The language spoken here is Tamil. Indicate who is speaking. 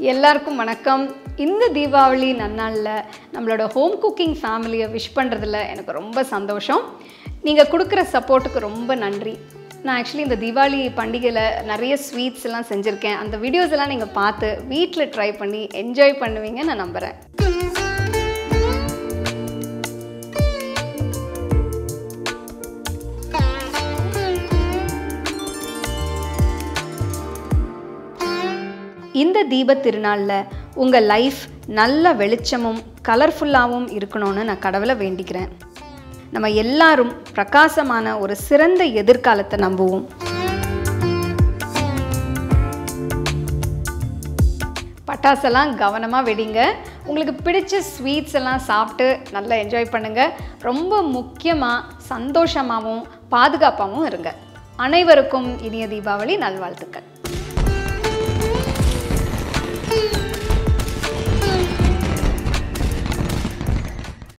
Speaker 1: எல்லாருக்கும் வணக்கம். இந்த தீபாவளி நன்னாள்ல நம்மளோட ஹோம் குக்கிங் ஃபேமிலியை விஷ் பண்ணுறதுல எனக்கு ரொம்ப சந்தோஷம். நீங்கள் கொடுக்குற சப்போர்ட்டுக்கு ரொம்ப நன்றி. நான் ஆக்சுவலி இந்த தீபாவளி பண்டிகையில் நிறைய ஸ்வீட்ஸ் எல்லாம் செஞ்சுருக்கேன். அந்த வீடியோஸ் எல்லாம் நீங்கள் பார்த்து வீட்டில் ட்ரை பண்ணி என்ஜாய் பண்ணுவீங்க நான் நம்புகிறேன். இந்த தீபத் திருநாளில் உங்கள் லைஃப் நல்ல வெளிச்சமும் கலர்ஃபுல்லாகவும் இருக்கணும்னு நான் கடவுளை வேண்டிக்கிறேன். நம்ம எல்லாரும் பிரகாசமான ஒரு சிறந்த எதிர்காலத்தை நம்புவோம். பட்டாசெல்லாம் கவனமாக வெடிங்க. உங்களுக்கு பிடிச்ச ஸ்வீட்ஸ் எல்லாம் சாப்பிட்டு நல்லா என்ஜாய் பண்ணுங்கள். ரொம்ப முக்கியமாக சந்தோஷமாகவும் பாதுகாப்பாகவும் இருங்க. அனைவருக்கும் இனிய தீபாவளி நல்வாழ்த்துக்கள்.